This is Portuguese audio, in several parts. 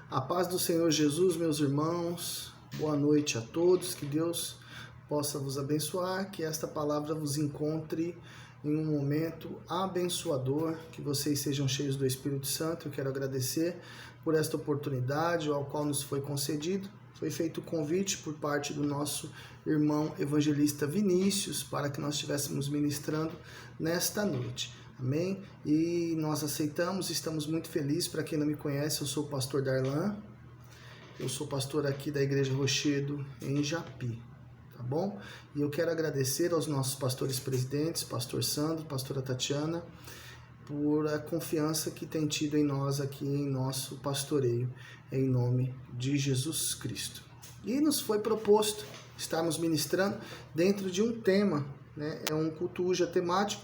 A paz do Senhor Jesus, meus irmãos, boa noite a todos, que Deus possa vos abençoar, que esta palavra vos encontre em um momento abençoador, que vocês sejam cheios do Espírito Santo. Eu quero agradecer por esta oportunidade ao qual nos foi concedido. Foi feito o convite por parte do nosso irmão evangelista Vinícius para que nós estivéssemos ministrando nesta noite. Amém? E nós aceitamos, estamos muito felizes. Para quem não me conhece, eu sou o pastor Darlan. Eu sou pastor aqui da Igreja Rochedo, em Japi, tá bom? E eu quero agradecer aos nossos pastores presidentes, pastor Sandro, pastora Tatiana, por a confiança que tem tido em nós aqui em nosso pastoreio, em nome de Jesus Cristo. E nos foi proposto estarmos ministrando dentro de um tema, né? É um culto Uja temático.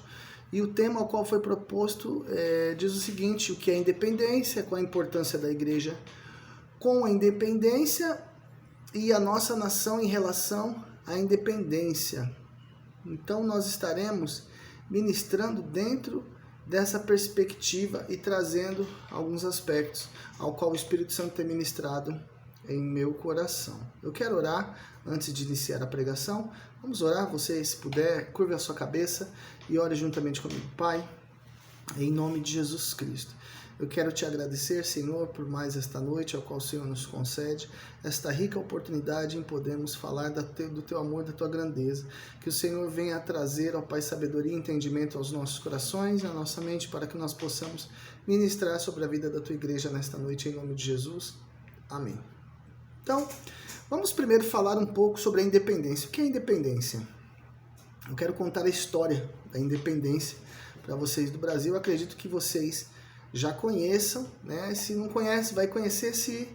E o tema ao qual foi proposto diz o seguinte: o que é independência, qual a importância da igreja com a independência e a nossa nação em relação à independência. Então nós estaremos ministrando dentro dessa perspectiva e trazendo alguns aspectos ao qual o Espírito Santo tem ministrado em meu coração. Eu quero orar antes de iniciar a pregação. Vamos orar, você, se puder, curve a sua cabeça e ore juntamente comigo. Pai, em nome de Jesus Cristo, eu quero te agradecer, Senhor, por mais esta noite, ao qual o Senhor nos concede, esta rica oportunidade em podermos falar do teu amor, da tua grandeza. Que o Senhor venha trazer, ó Pai, sabedoria e entendimento aos nossos corações e à nossa mente, para que nós possamos ministrar sobre a vida da tua igreja nesta noite, em nome de Jesus. Amém. Então, vamos primeiro falar um pouco sobre a independência. O que é independência? Eu quero contar a história da independência para vocês do Brasil. Eu acredito que vocês já conheçam, né? Se não conhece, vai conhecer. Se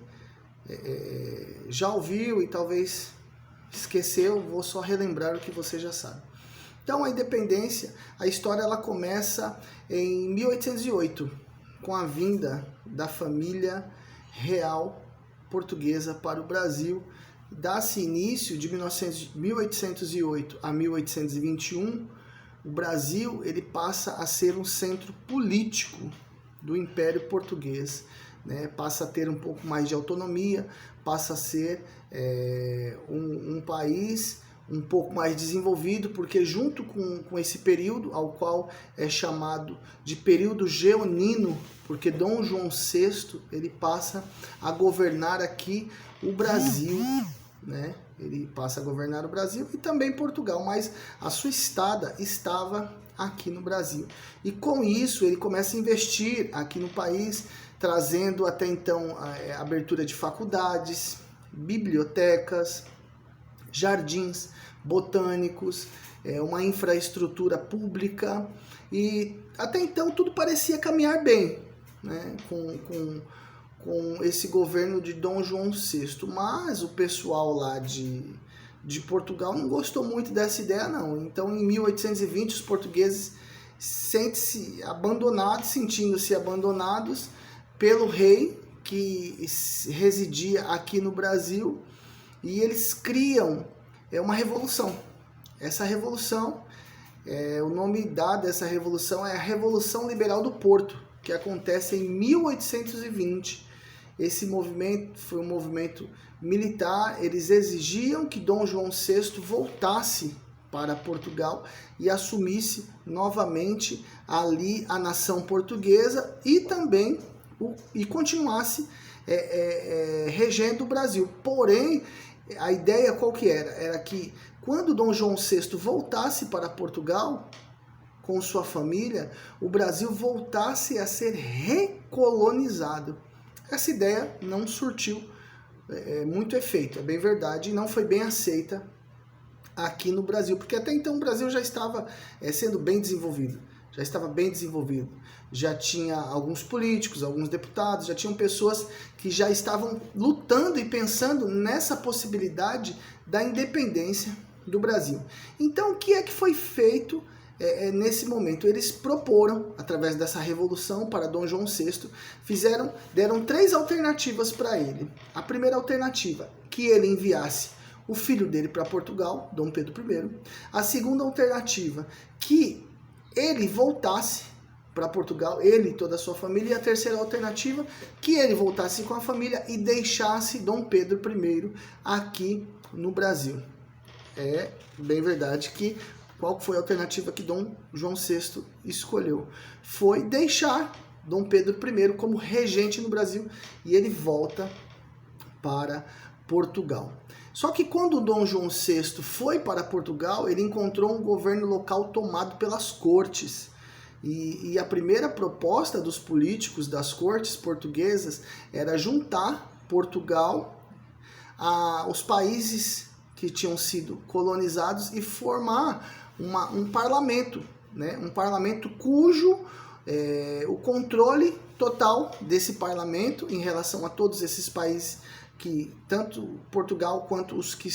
já ouviu e talvez esqueceu, vou só relembrar o que você já sabe. Então, a independência, a história ela começa em 1808, com a vinda da família real portuguesa para o Brasil. Dá-se início de 1808 a 1821, o Brasil ele passa a ser um centro político do Império Português, né? Passa a ter um pouco mais de autonomia, passa a ser um país um pouco mais desenvolvido, porque junto com esse período, ao qual é chamado de período jeonino, porque Dom João VI ele passa a governar aqui o Brasil, né? Ele passa a governar o Brasil e também Portugal, mas a sua estada estava aqui no Brasil. E com isso ele começa a investir aqui no país, trazendo até então a abertura de faculdades, bibliotecas, jardins botânicos, uma infraestrutura pública, e até então tudo parecia caminhar bem, né, com esse governo de Dom João VI, mas o pessoal lá de Portugal não gostou muito dessa ideia não. Então em 1820 os portugueses sentindo-se abandonados pelo rei que residia aqui no Brasil, e eles criam uma revolução. Essa revolução, o nome dado a essa revolução é a Revolução Liberal do Porto, que acontece em 1820. Esse movimento foi um movimento militar. Eles exigiam que Dom João VI voltasse para Portugal e assumisse novamente ali a nação portuguesa e também continuasse regendo o Brasil. Porém, a ideia qual que era? Era que quando Dom João VI voltasse para Portugal com sua família, o Brasil voltasse a ser recolonizado. Essa ideia não surtiu muito efeito, é bem verdade, e não foi bem aceita aqui no Brasil, porque até então o Brasil já estava sendo bem desenvolvido, já tinha alguns políticos, alguns deputados, já tinham pessoas que já estavam lutando e pensando nessa possibilidade da independência do Brasil. Então, o que é que foi feito nesse momento? Eles proporam, através dessa revolução para Dom João VI, deram 3 alternativas para ele. A primeira alternativa, que ele enviasse o filho dele para Portugal, Dom Pedro I. A segunda alternativa, que ele voltasse para Portugal, ele e toda a sua família, e a terceira alternativa, que ele voltasse com a família e deixasse Dom Pedro I aqui no Brasil. É bem verdade que qual foi a alternativa que Dom João VI escolheu? Foi deixar Dom Pedro I como regente no Brasil e ele volta para Portugal. Só que quando Dom João VI foi para Portugal, ele encontrou um governo local tomado pelas cortes. E a primeira proposta dos políticos das cortes portuguesas era juntar Portugal aos países que tinham sido colonizados e formar um parlamento, né? Um parlamento cujo o controle total desse parlamento em relação a todos esses países que tanto Portugal quanto os que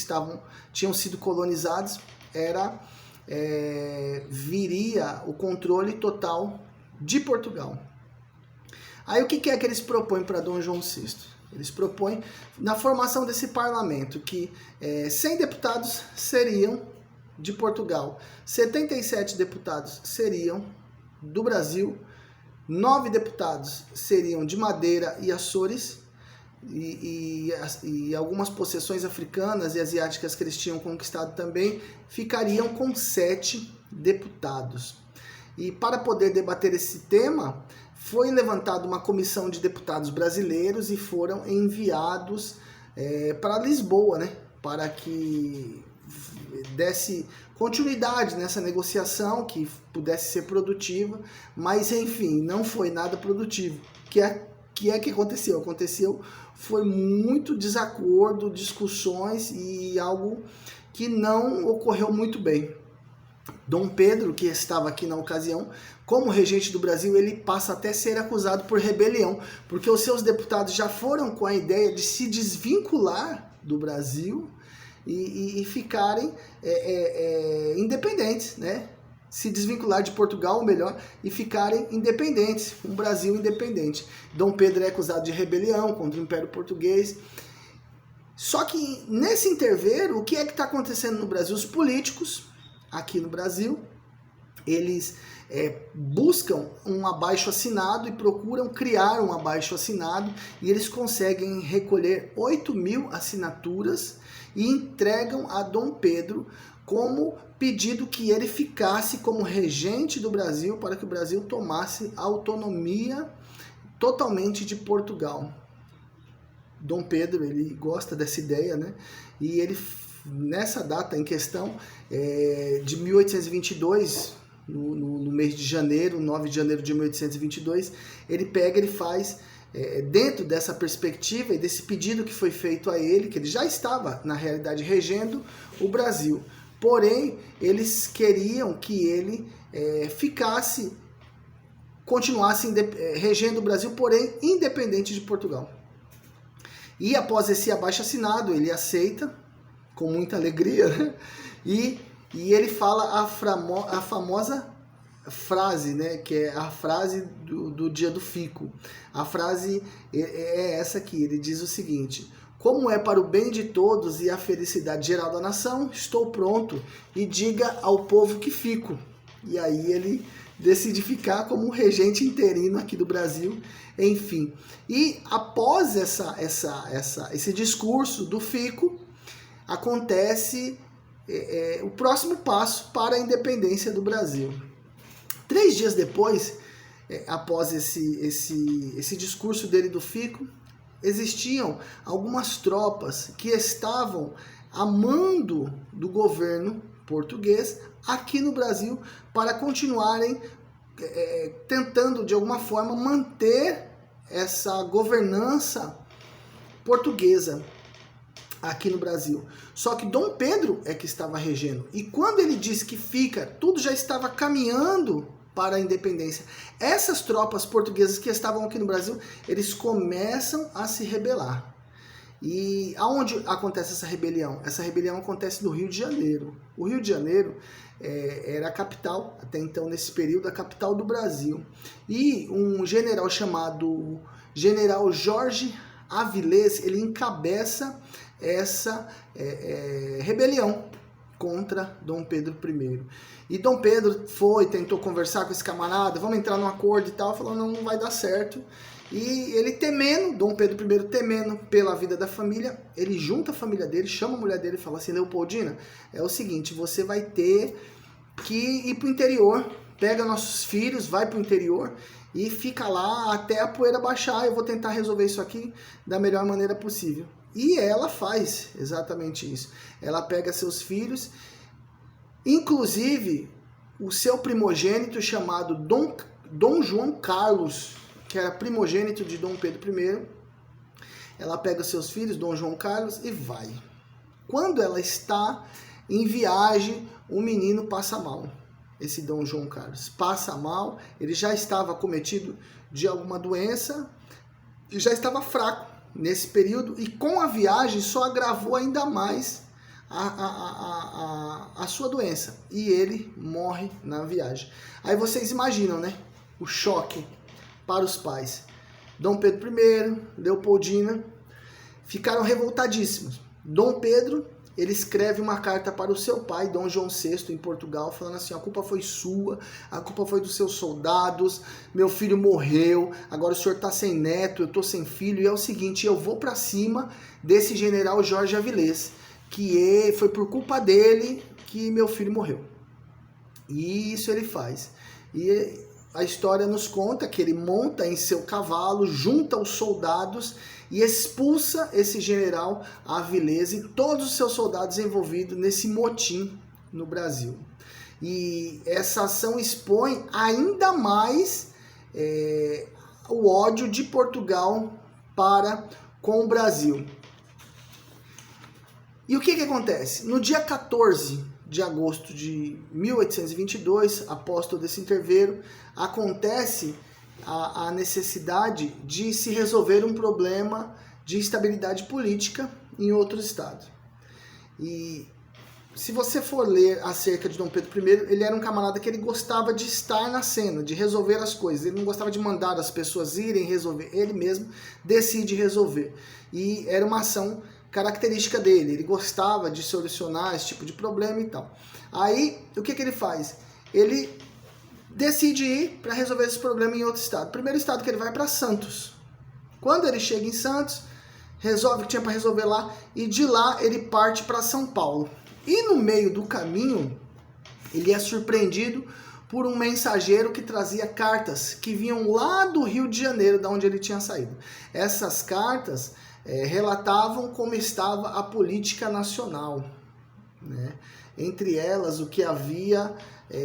tinham sido colonizados viria o controle total de Portugal. Aí o que é que eles propõem para Dom João VI? Eles propõem na formação desse parlamento que 100 deputados seriam de Portugal, 77 deputados seriam do Brasil, 9 deputados seriam de Madeira e Açores, e algumas possessões africanas e asiáticas que eles tinham conquistado também ficariam com 7 deputados. E para poder debater esse tema, foi levantada uma comissão de deputados brasileiros e foram enviados para Lisboa, né, para que desse continuidade nessa negociação, que pudesse ser produtiva, mas enfim, não foi nada produtivo. Que aconteceu? Foi muito desacordo, discussões e algo que não ocorreu muito bem. Dom Pedro, que estava aqui na ocasião, como regente do Brasil, ele passa até a ser acusado por rebelião, porque os seus deputados já foram com a ideia de se desvincular do Brasil e ficarem independentes, né? Se desvincular de Portugal, ou melhor, e ficarem independentes, um Brasil independente. Dom Pedro é acusado de rebelião contra o Império Português. Só que nesse interveiro, o que é que está acontecendo no Brasil? Os políticos aqui no Brasil, eles buscam um abaixo-assinado e procuram criar um abaixo-assinado, e eles conseguem recolher 8.000 assinaturas e entregam a Dom Pedro como pedido que ele ficasse como regente do Brasil para que o Brasil tomasse autonomia totalmente de Portugal. Dom Pedro, ele gosta dessa ideia, né? E ele, nessa data em questão, de 1822, no mês de janeiro, 9 de janeiro de 1822, ele faz, dentro dessa perspectiva e desse pedido que foi feito a ele, que ele já estava, na realidade, regendo o Brasil. Porém, eles queriam que ele continuasse regendo o Brasil, porém independente de Portugal. E após esse abaixo-assinado, ele aceita com muita alegria, né? E ele fala a famosa frase, né? Que é a frase do dia do fico. A frase é essa aqui, ele diz o seguinte: como é para o bem de todos e a felicidade geral da nação, estou pronto e diga ao povo que fico. E aí ele decide ficar como um regente interino aqui do Brasil, enfim. E após esse discurso do fico, acontece o próximo passo para a independência do Brasil. 3 dias depois, após esse discurso dele do fico, existiam algumas tropas que estavam a mando do governo português aqui no Brasil para continuarem tentando de alguma forma manter essa governança portuguesa aqui no Brasil. Só que Dom Pedro é que estava regendo, e quando ele diz que fica, tudo já estava caminhando para a independência. Essas tropas portuguesas que estavam aqui no Brasil, eles começam a se rebelar. E aonde acontece essa rebelião? Essa rebelião acontece no Rio de Janeiro. O Rio de Janeiro era a capital, até então nesse período, a capital do Brasil. E um general chamado General Jorge Avilés, ele encabeça essa rebelião contra Dom Pedro I. E Dom Pedro tentou conversar com esse camarada, vamos entrar num acordo e tal, falou, não vai dar certo. E ele temendo, Dom Pedro I temendo pela vida da família, ele junta a família dele, chama a mulher dele e fala assim, Leopoldina, é o seguinte, você vai ter que ir pro interior, pega nossos filhos, vai pro interior e fica lá até a poeira baixar, eu vou tentar resolver isso aqui da melhor maneira possível. E ela faz exatamente isso. Ela pega seus filhos, inclusive o seu primogênito chamado Dom João Carlos, que era primogênito de Dom Pedro I, ela pega seus filhos, Dom João Carlos, e vai. Quando ela está em viagem, o menino passa mal. Esse Dom João Carlos passa mal, ele já estava acometido de alguma doença, e já estava fraco nesse período, e com a viagem só agravou ainda mais a sua doença. E ele morre na viagem. Aí vocês imaginam, né? O choque para os pais. Dom Pedro I, Leopoldina, ficaram revoltadíssimos. Dom Pedro, ele escreve uma carta para o seu pai, Dom João VI, em Portugal, falando assim, a culpa foi sua, a culpa foi dos seus soldados, meu filho morreu, agora o senhor está sem neto, eu estou sem filho, e é o seguinte, eu vou para cima desse general Jorge Avilés, que foi por culpa dele que meu filho morreu. E isso ele faz. E a história nos conta que ele monta em seu cavalo, junta os soldados e expulsa esse general Avilés e todos os seus soldados envolvidos nesse motim no Brasil. E essa ação expõe ainda mais o ódio de Portugal para com o Brasil. E o que acontece? No dia 14 de agosto de 1822, após todo esse interveiro, acontece a necessidade de se resolver um problema de instabilidade política em outro estado. E se você for ler acerca de Dom Pedro I, ele era um camarada que ele gostava de estar na cena, de resolver as coisas. Ele não gostava de mandar as pessoas irem resolver, ele mesmo decide resolver. E era uma ação característica dele, ele gostava de solucionar esse tipo de problema e tal. Aí, o que ele faz? Ele decide ir para resolver esse problema em outro estado. O primeiro estado que ele vai é para Santos. Quando ele chega em Santos, resolve o que tinha para resolver lá, e de lá ele parte para São Paulo. E no meio do caminho, ele é surpreendido por um mensageiro que trazia cartas que vinham lá do Rio de Janeiro, da onde ele tinha saído. Essas cartas relatavam como estava a política nacional, né? Entre elas o que havia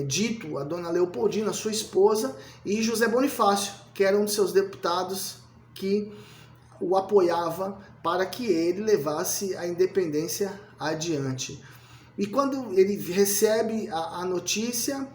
dito a dona Leopoldina, sua esposa, e José Bonifácio, que era um de seus deputados que o apoiava para que ele levasse a independência adiante. E quando ele recebe a notícia,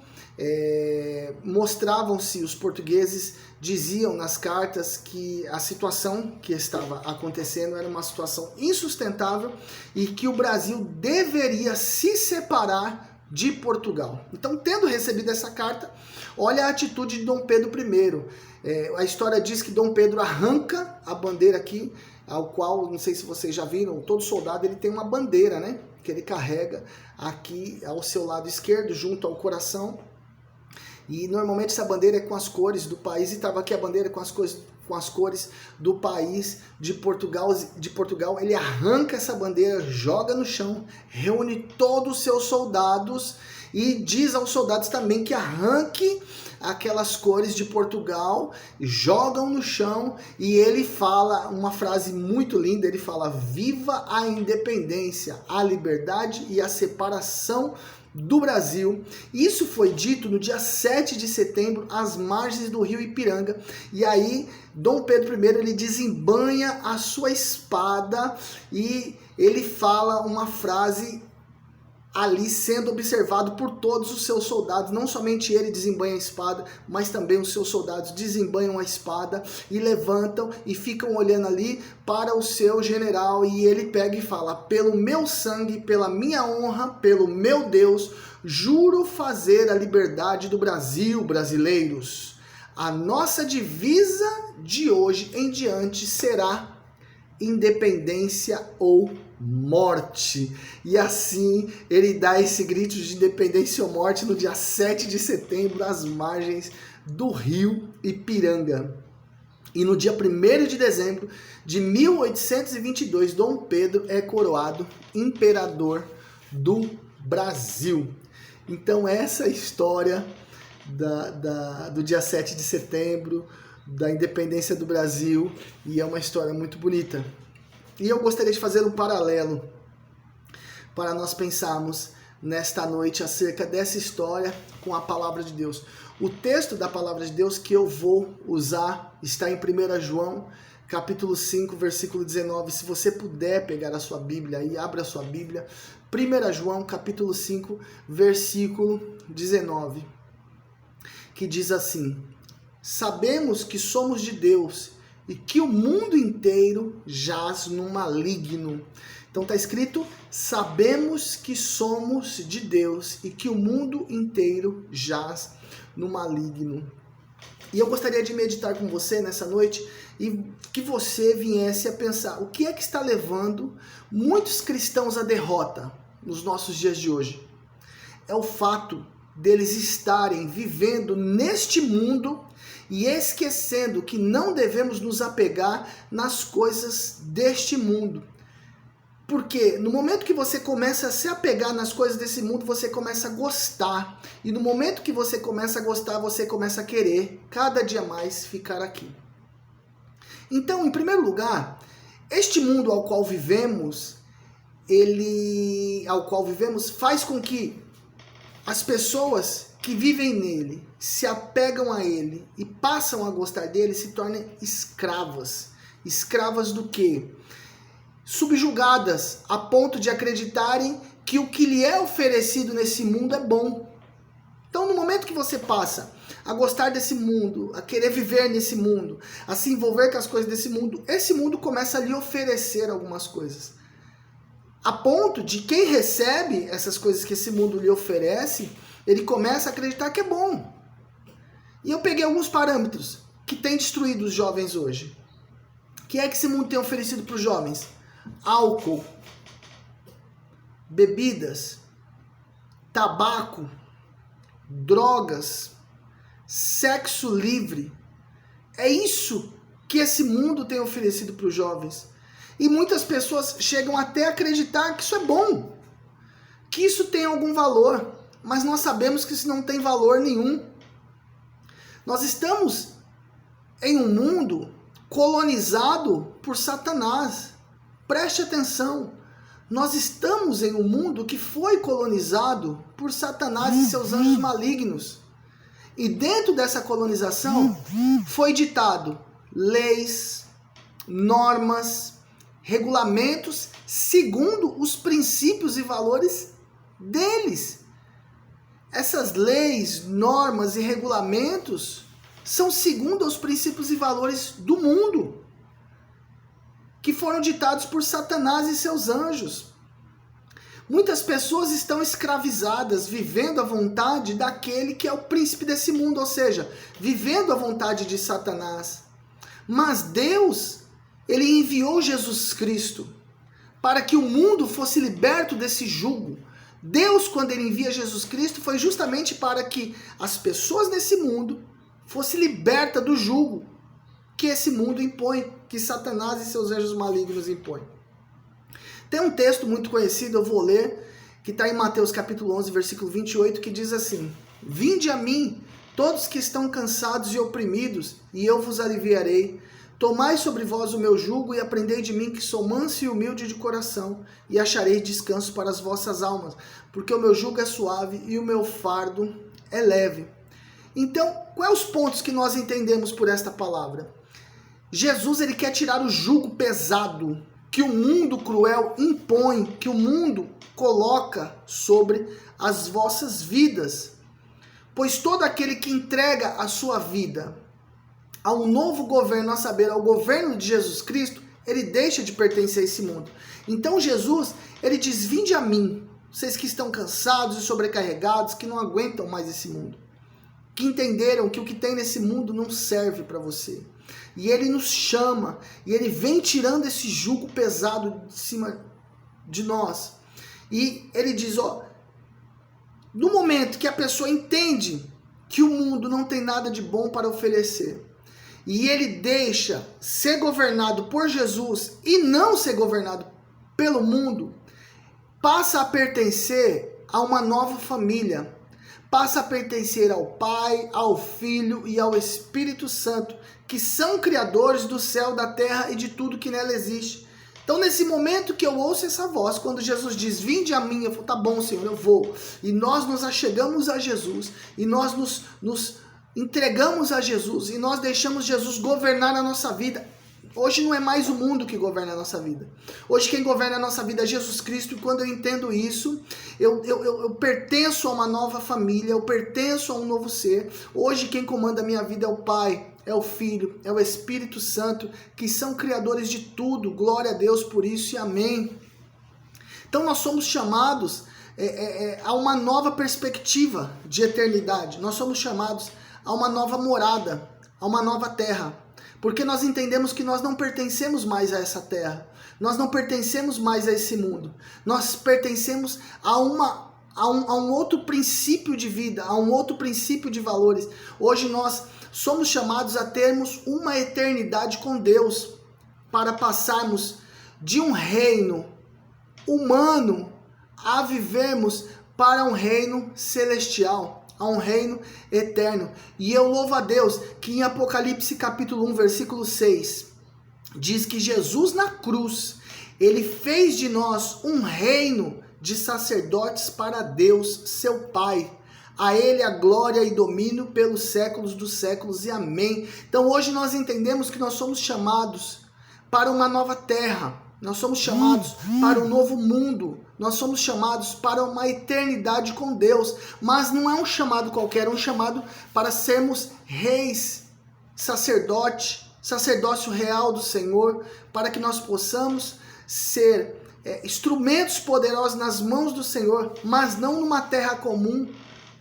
mostravam-se os portugueses, diziam nas cartas que a situação que estava acontecendo era uma situação insustentável e que o Brasil deveria se separar de Portugal. Então, tendo recebido essa carta, olha a atitude de Dom Pedro I. A história diz que Dom Pedro arranca a bandeira aqui, ao qual, não sei se vocês já viram, todo soldado ele tem uma bandeira, né? Que ele carrega aqui ao seu lado esquerdo, junto ao coração. E normalmente essa bandeira é com as cores do país, e estava aqui a bandeira com as cores do país de Portugal. Ele arranca essa bandeira, joga no chão, reúne todos os seus soldados e diz aos soldados também que arranque aquelas cores de Portugal, jogam no chão, e ele fala uma frase muito linda, ele fala: viva a independência, a liberdade e a separação do Brasil. Isso foi dito no dia 7 de setembro, às margens do rio Ipiranga. E aí, Dom Pedro I, ele desembanha a sua espada e ele fala uma frase ali sendo observado por todos os seus soldados. Não somente ele desembanha a espada, mas também os seus soldados desembanham a espada e levantam e ficam olhando ali para o seu general, e ele pega e fala: pelo meu sangue, pela minha honra, pelo meu Deus, juro fazer a liberdade do Brasil, brasileiros. A nossa divisa de hoje em diante será independência ou morte. E assim ele dá esse grito de independência ou morte no dia 7 de setembro, às margens do rio Ipiranga. E no dia 1º de dezembro de 1822, Dom Pedro é coroado imperador do Brasil. Então essa história do dia 7 de setembro, da independência do Brasil, e é uma história muito bonita. E eu gostaria de fazer um paralelo para nós pensarmos nesta noite acerca dessa história com a palavra de Deus. O texto da palavra de Deus que eu vou usar está em 1 João, capítulo 5, versículo 19. Se você puder pegar a sua Bíblia aí, abra a sua Bíblia. 1 João, capítulo 5, versículo 19. Que diz assim: sabemos que somos de Deus e que o mundo inteiro jaz no maligno. Então está escrito: sabemos que somos de Deus e que o mundo inteiro jaz no maligno. E eu gostaria de meditar com você nessa noite e que você viesse a pensar: o que é que está levando muitos cristãos à derrota nos nossos dias de hoje? É o fato deles estarem vivendo neste mundo e esquecendo que não devemos nos apegar nas coisas deste mundo. Porque no momento que você começa a se apegar nas coisas desse mundo, você começa a gostar. E no momento que você começa a gostar, você começa a querer cada dia mais ficar aqui. Então, em primeiro lugar, este mundo ao qual vivemos, faz com que as pessoas que vivem nele, se apegam a ele e passam a gostar dele, se tornem escravas. Escravas do quê? Subjugadas a ponto de acreditarem que o que lhe é oferecido nesse mundo é bom. Então, no momento que você passa a gostar desse mundo, a querer viver nesse mundo, a se envolver com as coisas desse mundo, esse mundo começa a lhe oferecer algumas coisas. A ponto de quem recebe essas coisas que esse mundo lhe oferece, ele começa a acreditar que é bom. E eu peguei alguns parâmetros que têm destruído os jovens hoje. O que é que esse mundo tem oferecido para os jovens? Álcool, bebidas, tabaco, drogas, sexo livre. É isso que esse mundo tem oferecido para os jovens. E muitas pessoas chegam até a acreditar que isso é bom, que isso tem algum valor, mas nós sabemos que isso não tem valor nenhum. Nós estamos em um mundo colonizado por Satanás. Preste atenção, nós estamos em um mundo que foi colonizado por Satanás e seus anjos malignos. E dentro dessa colonização foi ditado leis, normas, regulamentos segundo os princípios e valores deles. Essas leis, normas e regulamentos são segundo os princípios e valores do mundo, que foram ditados por Satanás e seus anjos. Muitas pessoas estão escravizadas, vivendo a vontade daquele que é o príncipe desse mundo, ou seja, vivendo a vontade de Satanás. Mas Deus, ele enviou Jesus Cristo para que o mundo fosse liberto desse jugo. Deus, quando ele envia Jesus Cristo, foi justamente para que as pessoas nesse mundo fossem libertas do jugo que esse mundo impõe, que Satanás e seus anjos malignos impõem. Tem um texto muito conhecido, eu vou ler, que está em Mateus capítulo 11, versículo 28, que diz assim: vinde a mim, todos que estão cansados e oprimidos, e eu vos aliviarei. Tomai sobre vós o meu jugo e aprendei de mim, que sou manso e humilde de coração, e achareis descanso para as vossas almas, porque o meu jugo é suave e o meu fardo é leve. Então, quais os pontos que nós entendemos por esta palavra? Jesus, ele quer tirar o jugo pesado que o mundo cruel impõe, que o mundo coloca sobre as vossas vidas. Pois todo aquele que entrega a sua vida a um novo governo, a saber, ao governo de Jesus Cristo, ele deixa de pertencer a esse mundo. Então Jesus, ele diz: vinde a mim, vocês que estão cansados e sobrecarregados, que não aguentam mais esse mundo, que entenderam que o que tem nesse mundo não serve para você. E ele nos chama, e ele vem tirando esse jugo pesado de cima de nós. E ele diz, ó, no momento que a pessoa entende que o mundo não tem nada de bom para oferecer, e ele deixa ser governado por Jesus e não ser governado pelo mundo, passa a pertencer a uma nova família, passa a pertencer ao Pai, ao Filho e ao Espírito Santo, que são criadores do céu, da terra e de tudo que nela existe. Então, nesse momento que eu ouço essa voz, quando Jesus diz, vinde a mim, eu falo, tá bom, Senhor, eu vou. E nós nos achegamos a Jesus, e nós nos entregamos a Jesus, e nós deixamos Jesus governar a nossa vida. Hoje não é mais o mundo que governa a nossa vida. Hoje quem governa a nossa vida é Jesus Cristo, e quando eu entendo isso, eu pertenço a uma nova família, eu pertenço a um novo ser. Hoje quem comanda a minha vida é o Pai, é o Filho, é o Espírito Santo, que são criadores de tudo. Glória a Deus por isso e amém. Então nós somos chamados a uma nova perspectiva de eternidade. Nós somos chamados a uma nova morada, a uma nova terra. Porque nós entendemos que nós não pertencemos mais a essa terra. Nós não pertencemos mais a esse mundo. Nós pertencemos a um outro princípio de vida, a um outro princípio de valores. Hoje nós somos chamados a termos uma eternidade com Deus, para passarmos de um reino humano a vivermos para um reino celestial, a um reino eterno. E eu louvo a Deus que em Apocalipse capítulo 1, versículo 6, diz que Jesus na cruz, ele fez de nós um reino de sacerdotes para Deus, seu Pai. A ele a glória e domínio pelos séculos dos séculos e amém. Então hoje nós entendemos que nós somos chamados para uma nova terra. Nós somos chamados para um novo mundo. Nós somos chamados para uma eternidade com Deus. Mas não é um chamado qualquer, é um chamado para sermos reis, sacerdócio real do Senhor, para que nós possamos ser instrumentos poderosos nas mãos do Senhor, mas não numa terra comum,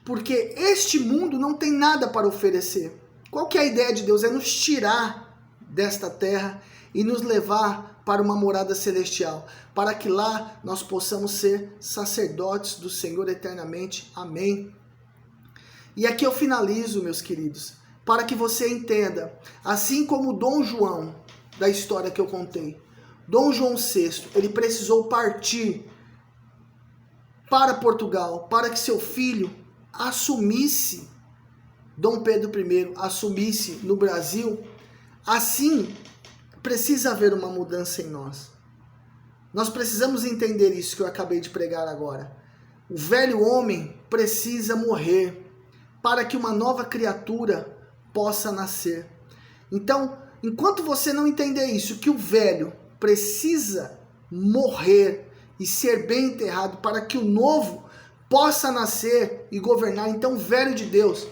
porque este mundo não tem nada para oferecer. Qual que é a ideia de Deus? É nos tirar desta terra e nos levar para uma morada celestial, para que lá nós possamos ser sacerdotes do Senhor eternamente. Amém. E aqui eu finalizo, meus queridos, para que você entenda, assim como Dom João, da história que eu contei, Dom João VI, ele precisou partir para Portugal, para que seu filho assumisse, Dom Pedro I assumisse no Brasil. Assim precisa haver uma mudança em nós. Nós precisamos entender isso que eu acabei de pregar agora. O velho homem precisa morrer para que uma nova criatura possa nascer. Então, enquanto você não entender isso, que o velho precisa morrer e ser bem enterrado para que o novo possa nascer e governar, então, velho de Deus,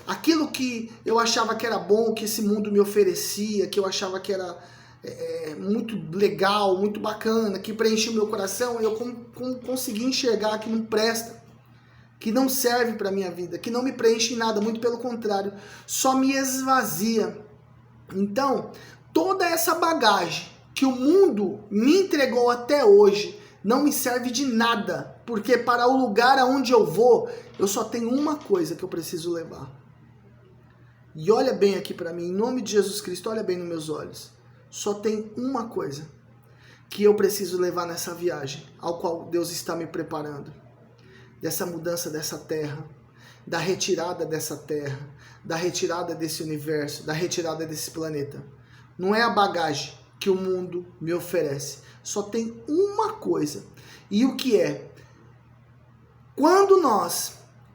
aquilo que eu achava que era bom, que esse mundo me oferecia, que eu achava que era muito legal, muito bacana, que preenchia o meu coração, eu consegui enxergar que não presta, que não serve para a minha vida, que não me preenche em nada, muito pelo contrário, só me esvazia. Então, toda essa bagagem que o mundo me entregou até hoje não me serve de nada, porque para o lugar aonde eu vou, eu só tenho uma coisa que eu preciso levar. E olha bem aqui para mim, em nome de Jesus Cristo, olha bem nos meus olhos. Só tem uma coisa que eu preciso levar nessa viagem, ao qual Deus está me preparando. Dessa mudança dessa terra, da retirada dessa terra, da retirada desse universo, da retirada desse planeta. Não é a bagagem que o mundo me oferece. Só tem uma coisa. E o que é? Quando nós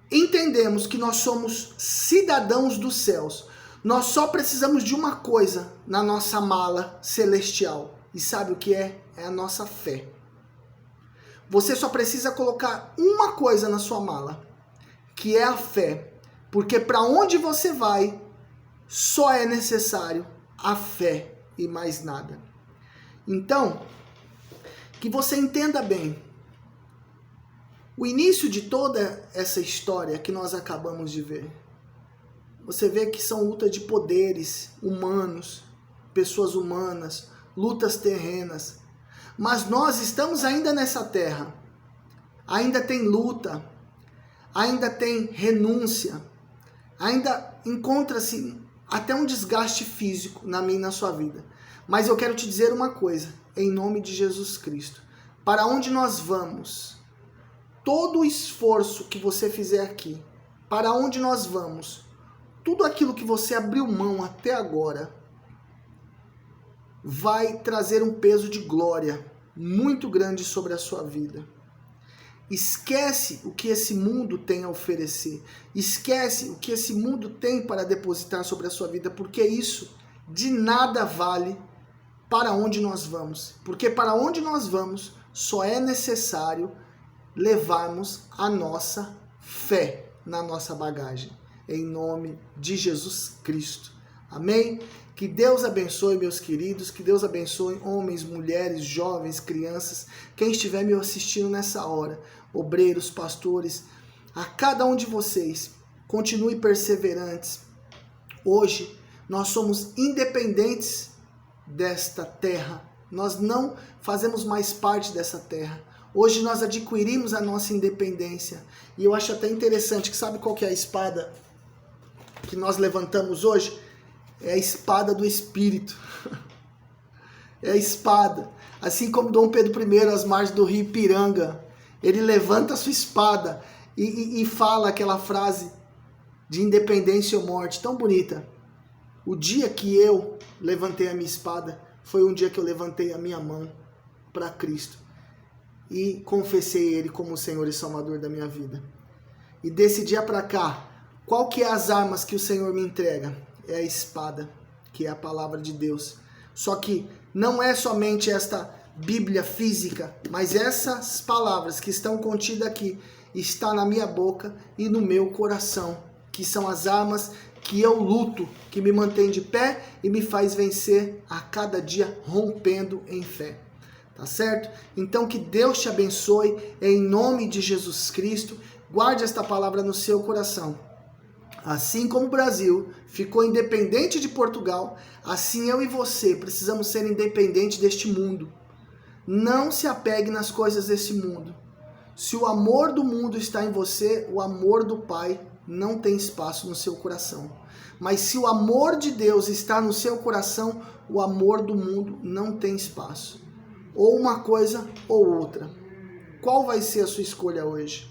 entendemos que nós somos cidadãos dos céus, nós só precisamos de uma coisa na nossa mala celestial. E sabe o que é? É a nossa fé. Você só precisa colocar uma coisa na sua mala, que é a fé. Porque para onde você vai, só é necessário a fé e mais nada. Então, que você entenda bem, o início de toda essa história que nós acabamos de ver, você vê que são lutas de poderes humanos, pessoas humanas, lutas terrenas. Mas nós estamos ainda nessa terra. Ainda tem luta, ainda tem renúncia, ainda encontra-se até um desgaste físico na minha e na sua vida. Mas eu quero te dizer uma coisa, em nome de Jesus Cristo. Para onde nós vamos, todo o esforço que você fizer aqui, para onde nós vamos, tudo aquilo que você abriu mão até agora, vai trazer um peso de glória muito grande sobre a sua vida. Esquece o que esse mundo tem a oferecer. Esquece o que esse mundo tem para depositar sobre a sua vida, porque isso de nada vale para onde nós vamos. Porque para onde nós vamos só é necessário levarmos a nossa fé na nossa bagagem. Em nome de Jesus Cristo. Amém? Que Deus abençoe, meus queridos, que Deus abençoe homens, mulheres, jovens, crianças, quem estiver me assistindo nessa hora, obreiros, pastores, a cada um de vocês, continue perseverantes. Hoje, nós somos independentes desta terra, nós não fazemos mais parte dessa terra. Hoje nós adquirimos a nossa independência, e eu acho até interessante, que sabe qual que é a espada que nós levantamos hoje? É a espada do Espírito. É a espada. Assim como Dom Pedro I, às margens do rio Ipiranga, ele levanta a sua espada e fala aquela frase de independência ou morte, tão bonita. O dia que eu levantei a minha espada, foi um dia que eu levantei a minha mão para Cristo e confessei Ele como o Senhor e Salvador da minha vida. E desse dia para cá, qual que é as armas que o Senhor me entrega? É a espada, que é a palavra de Deus. Só que não é somente esta Bíblia física, mas essas palavras que estão contidas aqui, está na minha boca e no meu coração, que são as armas que eu luto, que me mantém de pé e me faz vencer a cada dia rompendo em fé. Tá certo? Então que Deus te abençoe em nome de Jesus Cristo. Guarde esta palavra no seu coração. Assim como o Brasil ficou independente de Portugal, assim eu e você precisamos ser independentes deste mundo. Não se apegue nas coisas deste mundo. Se o amor do mundo está em você, o amor do Pai não tem espaço no seu coração. Mas se o amor de Deus está no seu coração, o amor do mundo não tem espaço. Ou uma coisa ou outra. Qual vai ser a sua escolha hoje?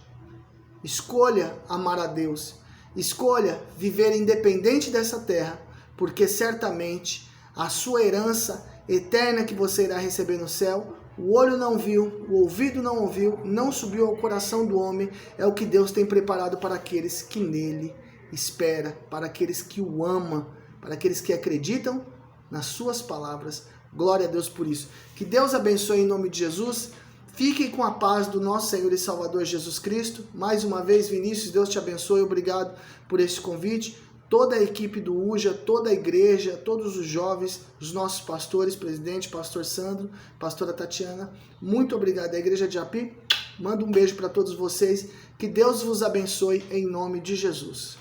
Escolha amar a Deus. Escolha viver independente dessa terra, porque certamente a sua herança eterna que você irá receber no céu, o olho não viu, o ouvido não ouviu, não subiu ao coração do homem, é o que Deus tem preparado para aqueles que nele esperam, para aqueles que o amam, para aqueles que acreditam nas suas palavras. Glória a Deus por isso. Que Deus abençoe em nome de Jesus. Fiquem com a paz do nosso Senhor e Salvador Jesus Cristo. Mais uma vez, Vinícius, Deus te abençoe. Obrigado por esse convite. Toda a equipe do UJA, toda a igreja, todos os jovens, os nossos pastores, presidente, pastor Sandro, pastora Tatiana, muito obrigado. A igreja de Japi, manda um beijo para todos vocês. Que Deus vos abençoe em nome de Jesus.